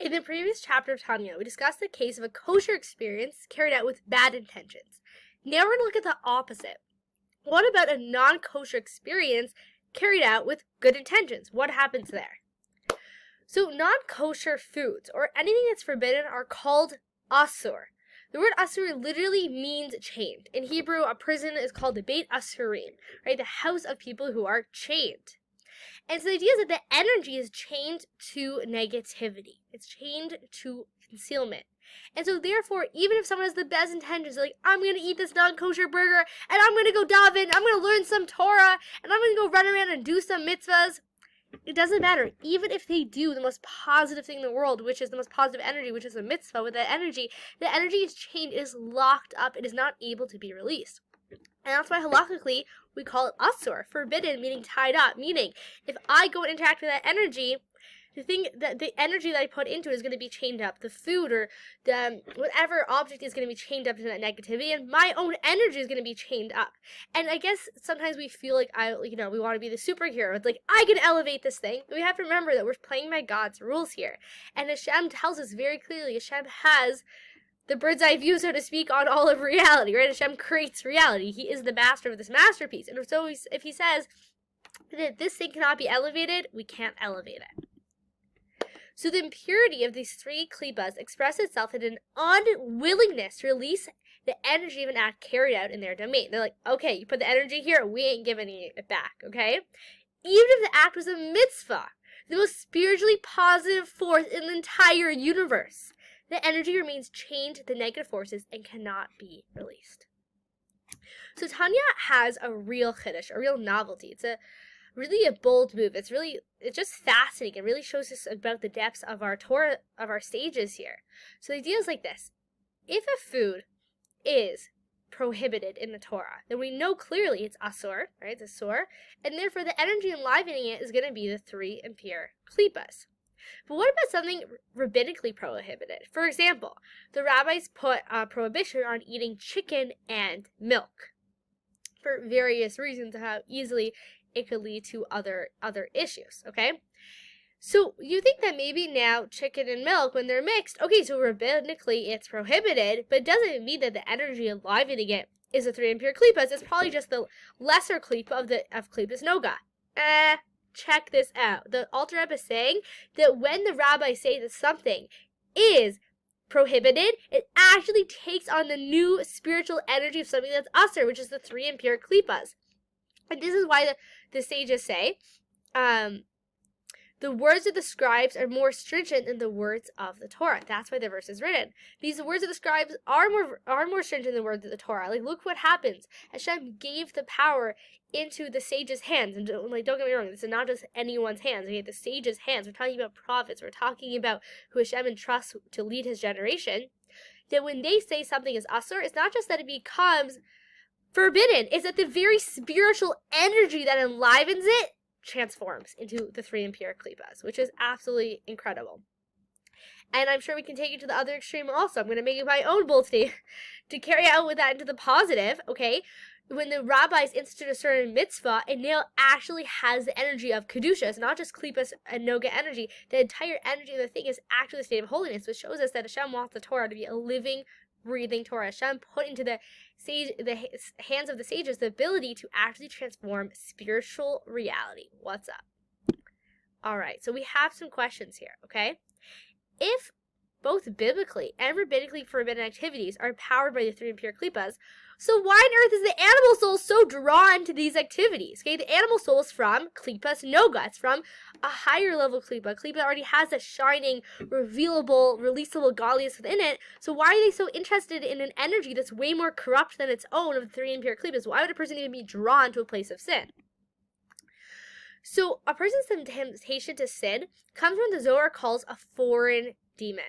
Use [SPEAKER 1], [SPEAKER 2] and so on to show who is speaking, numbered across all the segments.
[SPEAKER 1] In the previous chapter of Tanya, we discussed the case of a kosher experience carried out with bad intentions. Now we're going to look at the opposite. What about a non-kosher experience carried out with good intentions? What happens there? So non-kosher foods, or anything that's forbidden, are called asur. The word asur literally means chained. In Hebrew, a prison is called the Beit Asurim, right? The house of people who are chained. And so the idea is that the energy is chained to negativity. It's chained to concealment. And so therefore, even if someone has the best intentions, like, I'm going to eat this non-kosher burger, and I'm going to go daven, I'm going to learn some Torah, and I'm going to go run around and do some mitzvahs, it doesn't matter. Even if they do the most positive thing in the world, which is the most positive energy, which is a mitzvah, with that energy, the energy is chained, it is locked up, it is not able to be released. And that's why halakhically we call it asur, forbidden, meaning tied up, meaning if I go and interact with that energy, the energy that I put into it is going to be chained up. The food or the whatever object is going to be chained up to that negativity, and my own energy is going to be chained up. And I guess sometimes we feel like we want to be the superhero. It's like, I can elevate this thing. But we have to remember that we're playing by God's rules here. And Hashem tells us very clearly, Hashem has the bird's eye view, so to speak, on all of reality, right? Hashem creates reality. He is the master of this masterpiece. And so if he says that this thing cannot be elevated, we can't elevate it. So the impurity of these three klippas expresses itself in an unwillingness to release the energy of an act carried out in their domain. They're like, okay, you put the energy here, we ain't giving it back, okay? Even if the act was a mitzvah, the most spiritually positive force in the entire universe, the energy remains chained to the negative forces and cannot be released. So Tanya has a real chiddush, a real novelty. It's really a bold move. It's just fascinating. It really shows us about the depths of our Torah, of our sages here. So the idea is like this. If a food is prohibited in the Torah, then we know clearly it's asur, right? It's asur, and therefore the energy enlivening it is going to be the three impure klippas. But what about something rabbinically prohibited? For example, the rabbis put a prohibition on eating chicken and milk for various reasons of how easily it could lead to other issues, okay? So you think that maybe now chicken and milk, when they're mixed, okay, so rabbinically it's prohibited, but it doesn't mean that the energy enlivening it is the three impure klippas. It's probably just the lesser klippa of klippas noga. Check this out. The Alter Rebbe is saying that when the rabbis say that something is prohibited, it actually takes on the new spiritual energy of something that's asur, which is the three impure klippas. And this is why the sages say, the words of the scribes are more stringent than the words of the Torah. That's why the verse is written. These words of the scribes are more stringent than the words of the Torah. Like, look what happens. Hashem gave the power into the sages' hands. And don't get me wrong, this is not just anyone's hands. Okay, the sages' hands. We're talking about prophets. We're talking about who Hashem entrusts to lead his generation. That when they say something is asur, it's not just that it becomes forbidden. It's that the very spiritual energy that enlivens it transforms into the three impure klippas, which is absolutely incredible. And I'm sure we can take it to the other extreme also. I'm going to make it my own bold statement to carry out with that into the positive, okay? When the rabbis institute a certain mitzvah, it now actually has the energy of kedusha. It's not just klippas and noga energy. The entire energy of the thing is actually the state of holiness, which shows us that Hashem wants the Torah to be a living, breathing Torah. Hashem put into the hands of the sages the ability to actually transform spiritual reality. What's up? All right, so we have some questions here, okay? If both biblically and rabbinically forbidden activities are powered by the three impure klippas, so why on earth is the animal soul so drawn to these activities? Okay, the animal soul is from klippas noga. It's from a higher level klippa. Klippa already has a shining, revealable, releasable godliness within it. So why are they so interested in an energy that's way more corrupt than its own of the three impure klippas? Why would a person even be drawn to a place of sin? So a person's temptation to sin comes from what the Zohar calls a foreign demon.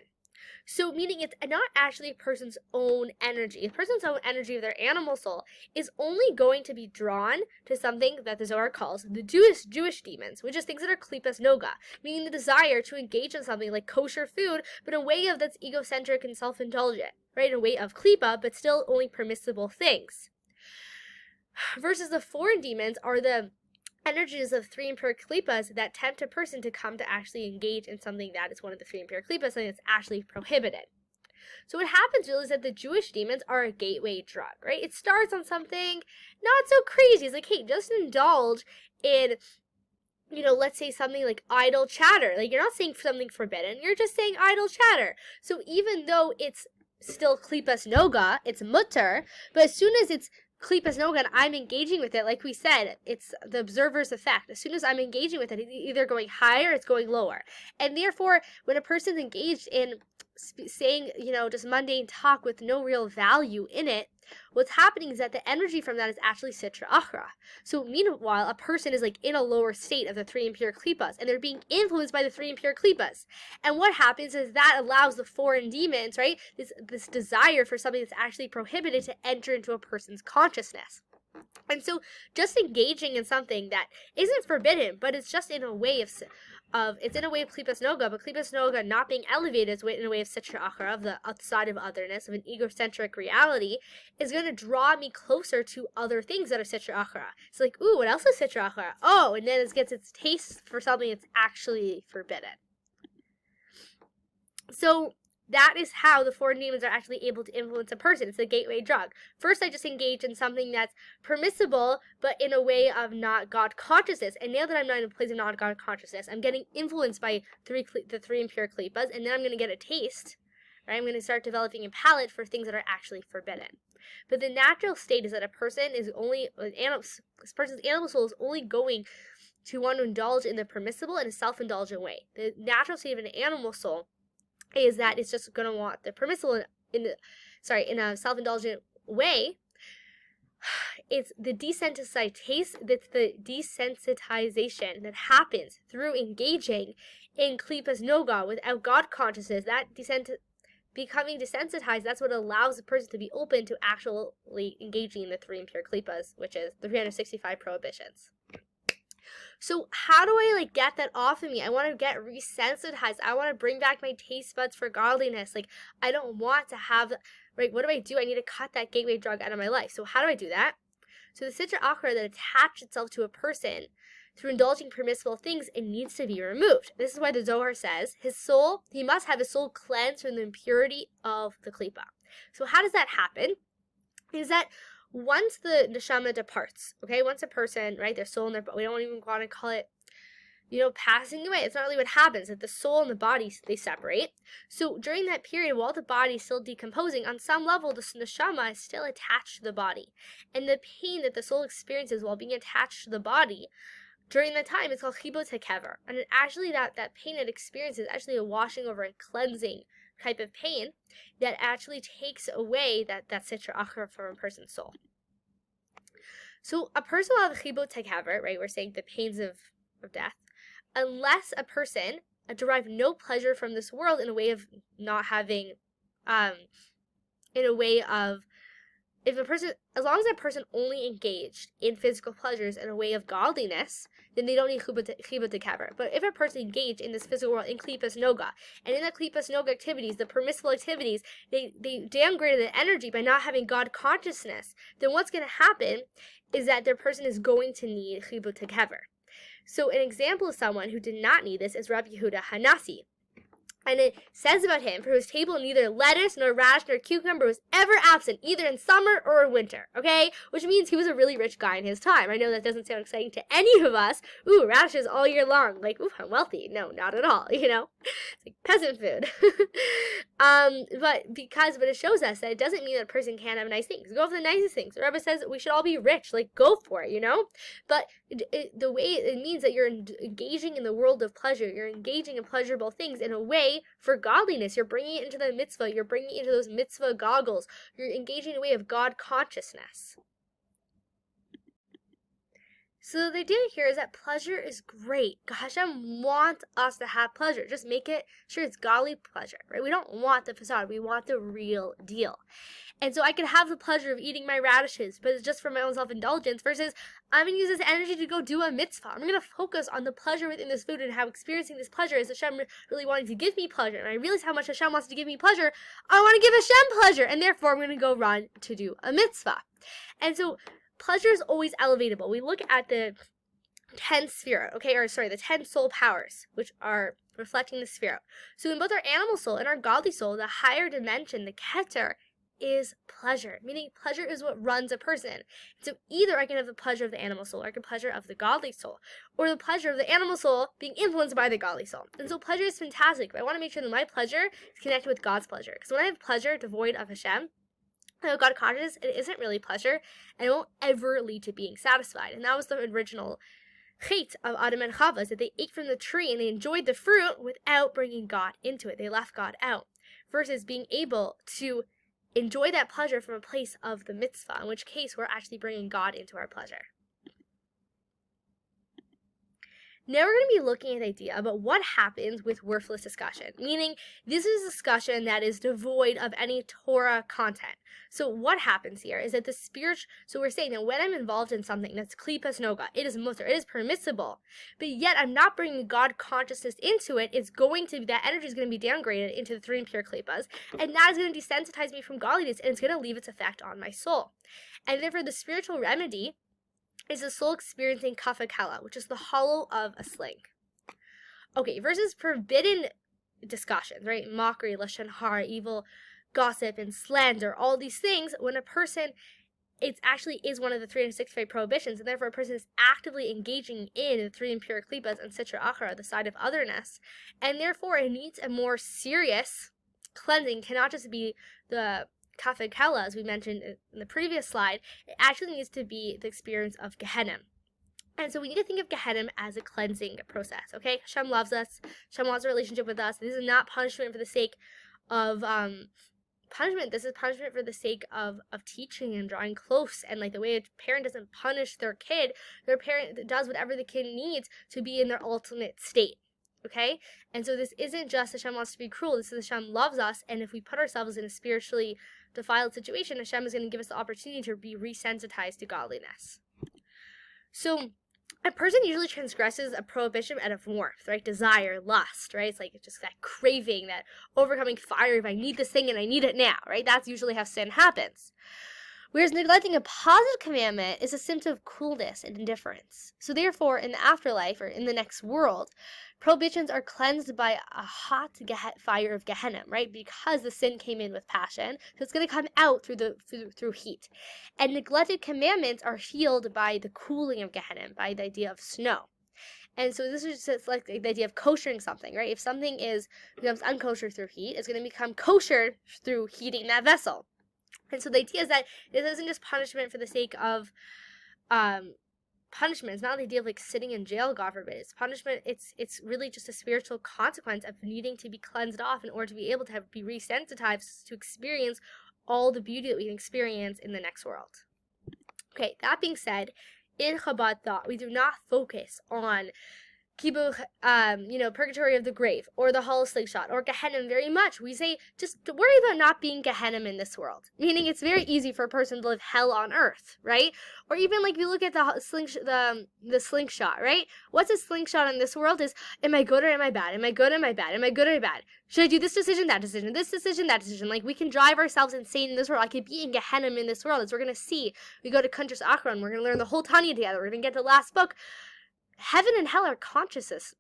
[SPEAKER 1] So meaning it's not actually a person's own energy. A person's own energy of their animal soul is only going to be drawn to something that the Zohar calls the Jewish demons, which is things that are klippas noga, meaning the desire to engage in something like kosher food, but in a way of that's egocentric and self-indulgent, right? In a way of klippa, but still only permissible things. Versus the foreign demons are the energies of three impure klipas that tempt a person to come to actually engage in something that is one of the three impure klipas, something that's actually prohibited. So what happens really is that the Jewish demons are a gateway drug, right? It starts on something not so crazy. It's like, hey, just indulge in, let's say something like idle chatter. Like, you're not saying something forbidden, you're just saying idle chatter. So even though it's still klipas noga, it's mutter, but as soon as it's klipas noga and I'm engaging with it, like we said, it's the observer's effect. As soon as I'm engaging with it, it's either going higher or it's going lower. And therefore, when a person's engaged in saying, just mundane talk with no real value in it, what's happening is that the energy from that is actually sitra achra. So meanwhile, a person is like in a lower state of the three impure klipas, and they're being influenced by the three impure klipas. And what happens is that allows the foreign demons, right, this desire for something that's actually prohibited to enter into a person's consciousness. And so just engaging in something that isn't forbidden, but it's just in a way of klipas noga, but klipas noga not being elevated is in a way of sitra achra, of the outside of otherness, of an egocentric reality, is going to draw me closer to other things that are sitra achra. It's like, ooh, what else is sitra achra? Oh, and then it gets its taste for something that's actually forbidden. So that is how the foreign demons are actually able to influence a person. It's a gateway drug. First, I just engage in something that's permissible, but in a way of not God consciousness. And now that I'm not in a place of not God consciousness, I'm getting influenced by the three impure klipas, and then I'm going to get a taste. Right? I'm going to start developing a palate for things that are actually forbidden. But the natural state is that a person is this person's animal soul is only going to want to indulge in the permissible in a self-indulgent way. The natural state of an animal soul is that it's just going to want the permissible in a self-indulgent way. It's the desensitization that happens through engaging in klipas noga without God consciousness. That becoming desensitized, that's what allows the person to be open to actually engaging in the three impure klipas, which is the 365 prohibitions. So how do I get that off of me? I want to get resensitized. I want to bring back my taste buds for godliness. I don't want to have, right? What do? I need to cut that gateway drug out of my life. So how do I do that? So the sitra achra that attached itself to a person through indulging permissible things, it needs to be removed. This is why the Zohar says he must have his soul cleansed from the impurity of the klipa. So how does that happen? Is that once the neshama departs, okay, once a person, right, their soul and we don't even want to call it, passing away. It's not really what happens. That the soul and the body, they separate. So during that period, while the body is still decomposing, on some level, the neshama is still attached to the body. And the pain that the soul experiences while being attached to the body, during that time, it's called chibot hakever. And actually, that pain it experiences is actually a washing over and cleansing type of pain that actually takes away that sitra achra from a person's soul. So a person will have chibot hakever, right? We're saying the pains of death, unless a person derive no pleasure from this world in a way of not having, as long as that person only engaged in physical pleasures in a way of godliness, then they don't need chibot hakever. But if a person engaged in this physical world in klipas noga, and in the klipas noga activities, the permissible activities, they downgraded the energy by not having God consciousness, then what's going to happen is that their person is going to need chibot hakever. So an example of someone who did not need this is Rabbi Yehuda Hanasi. And it says about him, for whose table neither lettuce nor radish nor cucumber was ever absent, either in summer or in winter, okay? Which means he was a really rich guy in his time. I know that doesn't sound exciting to any of us. Ooh, radishes all year long. Ooh, I'm wealthy. No, not at all, It's like peasant food. But what it shows us that it doesn't mean that a person can't have nice things. Go for the nicest things. The Rebbe says we should all be rich. Go for it, But the way it means that you're engaging in the world of pleasure. You're engaging in pleasurable things in a way for godliness. You're bringing it into the mitzvah. You're bringing it into those mitzvah goggles. You're engaging in a way of God consciousness. So the idea here is that pleasure is great. Hashem wants us to have pleasure. Just make it sure it's godly pleasure, right? We don't want the facade. We want the real deal. And so I can have the pleasure of eating my radishes, but it's just for my own self-indulgence, versus I'm going to use this energy to go do a mitzvah. I'm going to focus on the pleasure within this food and how experiencing this pleasure is Hashem really wanting to give me pleasure. And I realize how much Hashem wants to give me pleasure. I want to give Hashem pleasure. And therefore, I'm going to go run to do a mitzvah. And so pleasure is always elevatable. We look at the 10 sphira, the 10 soul powers, which are reflecting the sphira. So in both our animal soul and our godly soul, the higher dimension, the keter, is pleasure, meaning pleasure is what runs a person. So either I can have the pleasure of the animal soul, or I can have pleasure of the godly soul, or the pleasure of the animal soul being influenced by the godly soul. And so pleasure is fantastic, but I want to make sure that my pleasure is connected with God's pleasure. Because when I have pleasure devoid of Hashem, God consciousness, it isn't really pleasure, and it won't ever lead to being satisfied. And that was the original chait of Adam and Chava, is that they ate from the tree and they enjoyed the fruit without bringing God into it. They left God out. Versus being able to enjoy that pleasure from a place of the mitzvah, in which case we're actually bringing God into our pleasure. Now we're going to be looking at the idea about what happens with worthless discussion, meaning this is a discussion that is devoid of any Torah content. So what happens here is that the so we're saying that when I'm involved in something that's klipas noga, it is mutter, it is permissible, but yet I'm not bringing God consciousness into it, that energy is going to be downgraded into the 3 impure klipas, and that is going to desensitize me from godliness, and it's going to leave its effect on my soul. And therefore the spiritual remedy is the soul experiencing kafakala, which is the hollow of a sling. Okay, versus forbidden discussions, right? Mockery, lashon hara, evil gossip, and slander, all these things, when a person, it actually is one of the 365 prohibitions, and therefore a person is actively engaging in the 3 impure klipas and sitra achara, the side of otherness, and therefore it needs a more serious cleansing, cannot just be the kafed kala, as we mentioned in the previous slide. It actually needs to be the experience of Gehenna. And so we need to think of Gehenna as a cleansing process, okay? Hashem loves us. Hashem wants a relationship with us. This is not punishment for the sake of punishment. This is punishment for the sake of teaching and drawing close. And like the way a parent doesn't punish their kid, their parent does whatever the kid needs to be in their ultimate state. Okay? And so this isn't just Hashem wants to be cruel. This is Hashem loves us. And if we put ourselves in a spiritually defiled situation, Hashem is going to give us the opportunity to be resensitized to godliness. So a person usually transgresses a prohibition out of warmth, right? Desire, lust, right? It's like just that craving, that overcoming fire. If I need this thing and I need it now, right? That's usually how sin happens. Whereas neglecting a positive commandment is a symptom of coolness and indifference. So therefore, in the afterlife, or in the next world, prohibitions are cleansed by a hot fire of Gehenna, right? Because the sin came in with passion, so it's going to come out through heat. And neglected commandments are healed by the cooling of Gehenna, by the idea of snow. And so this is just like the idea of koshering something, right? If something becomes unkosher through heat, it's going to become kosher through heating that vessel. And so the idea is that it isn't just punishment for the sake of punishment. It's not the idea of like sitting in jail, God forbid. It's punishment. It's really just a spiritual consequence of needing to be cleansed off in order to be able to be resensitized to experience all the beauty that we can experience in the next world. Okay, that being said, in Chabad thought, we do not focus on kibuch, purgatory of the grave, or the hollow slingshot, or Gehenna very much. We say, just worry about not being Gehenna in this world. Meaning it's very easy for a person to live hell on earth, right? Or even like if you look at the slingshot, right? What's a slingshot in this world is, am I good or am I bad? Am I good or am I bad? Am I good or am I bad? Should I do this decision, that decision, this decision, that decision? Like we can drive ourselves insane in this world. I could be in Gehenna in this world. As we're going to see, we go to Kuntres Achron, we're going to learn the whole Tanya together. We're going to get to the last book. Heaven and hell are consciousness,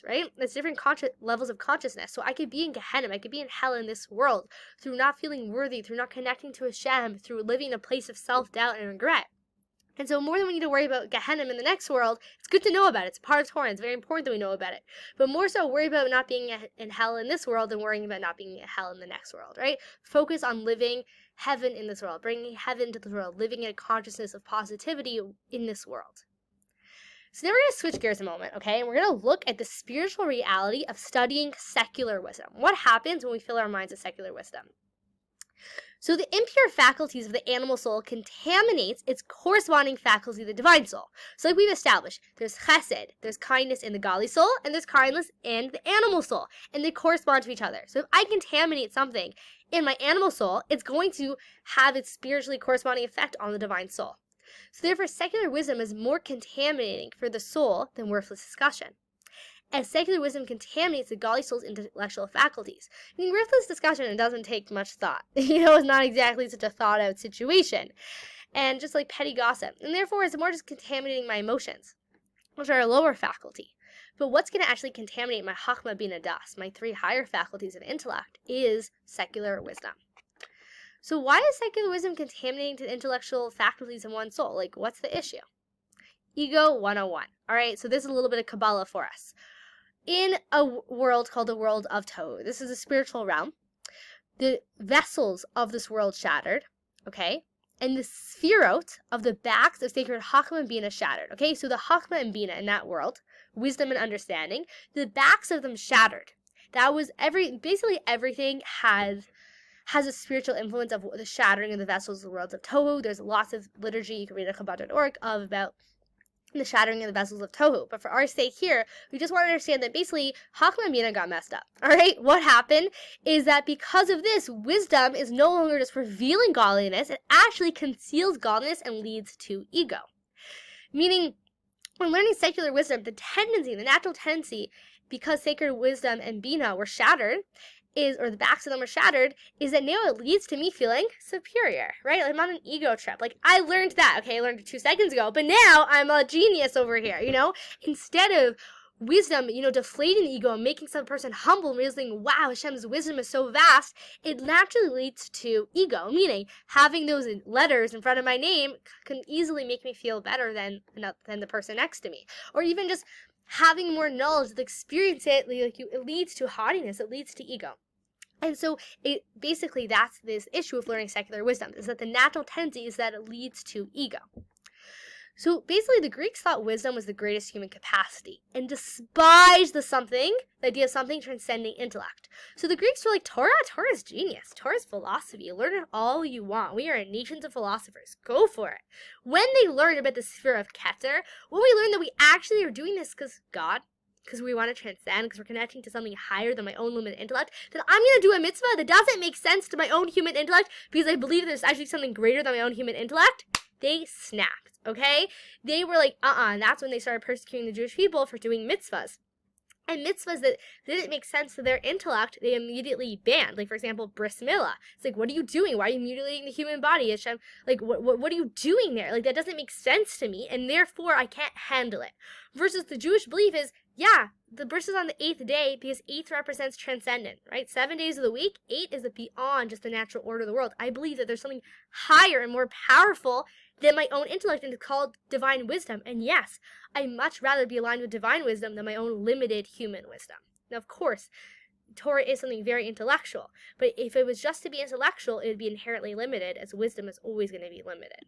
[SPEAKER 1] right? It's different levels of consciousness. So I could be in Gehenna, I could be in hell in this world through not feeling worthy, through not connecting to Hashem, through living a place of self-doubt and regret. And so more than we need to worry about Gehenna in the next world, it's good to know about it. It's part of Torah. It's very important that we know about it. But more so, worry about not being in hell in this world than worrying about not being in hell in the next world, right? Focus on living heaven in this world, bringing heaven to the world, living in a consciousness of positivity in this world. So now we're going to switch gears a moment, okay? And we're going to look at the spiritual reality of studying secular wisdom. What happens when we fill our minds with secular wisdom? So the impure faculties of the animal soul contaminates its corresponding faculty of the divine soul. So like we've established, there's chesed, there's kindness in the godly soul, and there's kindness in the animal soul. And they correspond to each other. So if I contaminate something in my animal soul, it's going to have its spiritually corresponding effect on the divine soul. So therefore, secular wisdom is more contaminating for the soul than worthless discussion. As secular wisdom contaminates the godly soul's intellectual faculties. I mean, worthless discussion, it doesn't take much thought. It's not exactly such a thought-out situation. And just like petty gossip. And therefore, it's more just contaminating my emotions. which are a lower faculty. But what's going to actually contaminate my Chachma Bina Das, my 3 higher faculties of intellect, is secular wisdom. So why is secular wisdom contaminating the intellectual faculties in one's soul? Like, what's the issue? Ego 101. All right, so this is a little bit of Kabbalah for us. In a world called the world of Tohu, this is a spiritual realm, the vessels of this world shattered, okay? And the sphirot of the backs of sacred Chachma and Bina shattered, okay? So the Chachma and Bina in that world, wisdom and understanding, the backs of them shattered. That was basically everything has a spiritual influence of the shattering of the vessels of the worlds of Tohu. There's lots of liturgy, you can read at Chabad.org, about the shattering of the vessels of Tohu. But for our sake here, we just want to understand that basically Chachma and Bina got messed up. All right, what happened is that because of this, wisdom is no longer just revealing godliness, it actually conceals godliness and leads to ego. Meaning, when learning secular wisdom, the natural tendency, because sacred wisdom and Bina were shattered, or the backs of them are shattered, is that now it leads to me feeling superior, right? I'm on an ego trip. Like, I learned that, okay, I learned it 2 seconds ago, but now I'm a genius over here, Instead of wisdom, deflating the ego and making some person humble and realizing, wow, Hashem's wisdom is so vast, it naturally leads to ego, meaning having those letters in front of my name can easily make me feel better than the person next to me. Or even just having more knowledge, experience it, it leads to haughtiness, it leads to ego. And so that's this issue of learning secular wisdom, is that the natural tendency is that it leads to ego. So basically the Greeks thought wisdom was the greatest human capacity and despised the idea of something transcending intellect. So the Greeks were like, Torah is genius. Torah is philosophy. Learn it all you want. We are nations of philosophers. Go for it. When they learned about the sphere of Keter, when we learned that we actually are doing this because we want to transcend, because we're connecting to something higher than my own limited intellect, then I'm going to do a mitzvah that doesn't make sense to my own human intellect because I believe there's actually something greater than my own human intellect. They snapped, okay? They were like, and that's when they started persecuting the Jewish people for doing mitzvahs. And mitzvahs that didn't make sense to their intellect, they immediately banned. Like, for example, bris milah. It's like, what are you doing? Why are you mutilating the human body, Hashem? Like, what are you doing there? Like, that doesn't make sense to me, and therefore I can't handle it. Versus the Jewish belief is, yeah, the bris is on the 8th day because 8th represents transcendent, right? 7 days of the week, 8 is beyond just the natural order of the world. I believe that there's something higher and more powerful than my own intellect, and it's called divine wisdom. And yes, I'd much rather be aligned with divine wisdom than my own limited human wisdom. Now, of course, Torah is something very intellectual, but if it was just to be intellectual, it would be inherently limited, as wisdom is always going to be limited.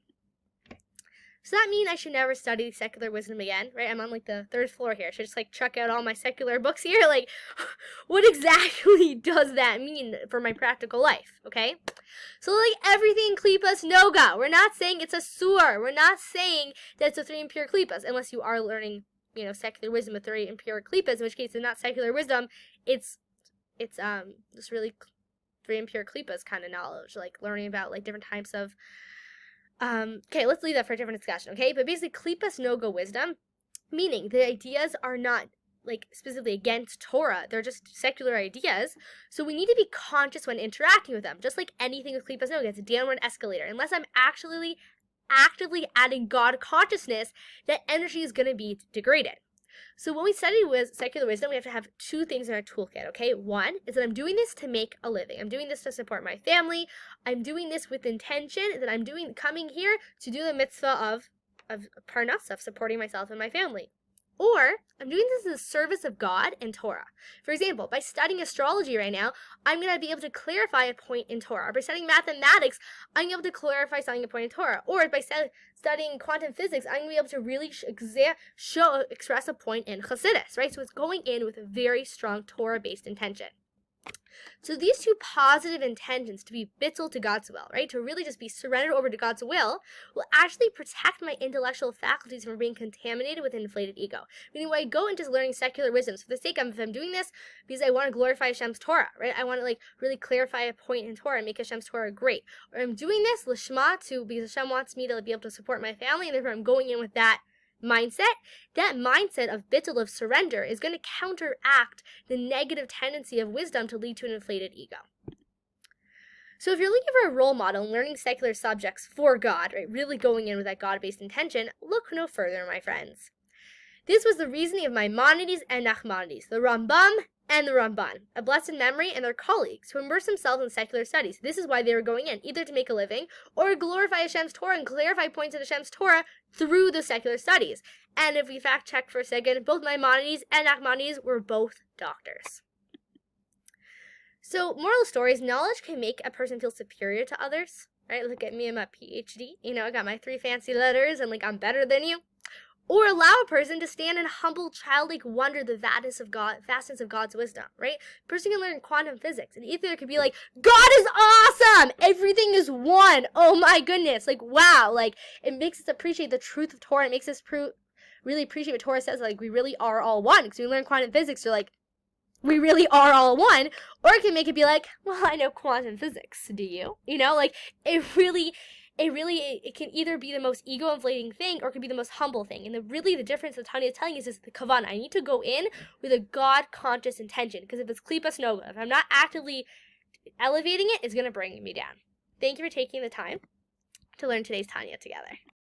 [SPEAKER 1] Does that mean I should never study secular wisdom again, right? I'm on the 3rd floor here. I should just chuck out all my secular books here? What exactly does that mean for my practical life, okay? So everything klipas noga. We're not saying it's a sur. We're not saying that it's a 3 impure klipas, unless you are learning, secular wisdom with 3 impure klipas, in which case it's not secular wisdom. It's just really 3 impure klipas kind of knowledge, learning about different types of okay, let's leave that for a different discussion, okay? But basically, klipas noga wisdom, meaning the ideas are not, specifically against Torah. They're just secular ideas. So we need to be conscious when interacting with them. Just like anything with klipas noga, it's a downward escalator. Unless I'm actually actively adding God consciousness, that energy is going to be degraded. So when we study secular wisdom, we have to have 2 things in our toolkit, okay? One is that I'm doing this to make a living. I'm doing this to support my family. I'm doing this with intention that I'm coming here to do the mitzvah of parnas, of supporting myself and my family. Or I'm doing this in the service of God and Torah. For example, by studying astrology right now, I'm going to be able to clarify a point in Torah. Or by studying mathematics, I'm going to be able to clarify something a point in Torah. Or by studying quantum physics, I'm going to be able to really express a point in Chassidus, right? So it's going in with a very strong Torah-based intention. So these 2 positive intentions, to be bittul to God's will, right, to really just be surrendered over to God's will actually protect my intellectual faculties from being contaminated with inflated ego. Meaning when I go into learning secular wisdom, so for the sake of, if I'm doing this because I want to glorify Hashem's Torah, right, I want to really clarify a point in Torah and make Hashem's Torah great. Or I'm doing this lishma because Hashem wants me to be able to support my family, and therefore I'm going in with that mindset. That mindset of bittul, of surrender, is going to counteract the negative tendency of wisdom to lead to an inflated ego. So if you're looking for a role model in learning secular subjects for God, right, really going in with that God-based intention, look no further, my friends. This was the reasoning of Maimonides and Nachmanides, the Rambam and the Ramban, a blessed memory, and their colleagues, who immersed themselves in secular studies. This is why they were going in, either to make a living or glorify Hashem's Torah and clarify points in Hashem's Torah through the secular studies. And if we fact check for a second, both Maimonides and Nachmanides were both doctors. So, moral of the story is knowledge can make a person feel superior to others, right? Look at me and my PhD. I got my 3 fancy letters and I'm better than you. Or allow a person to stand in humble, childlike wonder the vastness of God's wisdom, right? A person can learn quantum physics, and either it could be God is awesome! Everything is one! Oh my goodness! Wow! It makes us appreciate the truth of Torah. It makes us really appreciate what Torah says. We really are all one. Because when we learn quantum physics, you're we really are all one. Or it can make it be well, I know quantum physics. Do you? It can either be the most ego-inflating thing or it can be the most humble thing. And the difference that Tanya is telling us is the kavanah. I need to go in with a God-conscious intention. Because if it's klipas noga, if I'm not actively elevating it, it's going to bring me down. Thank you for taking the time to learn today's Tanya together.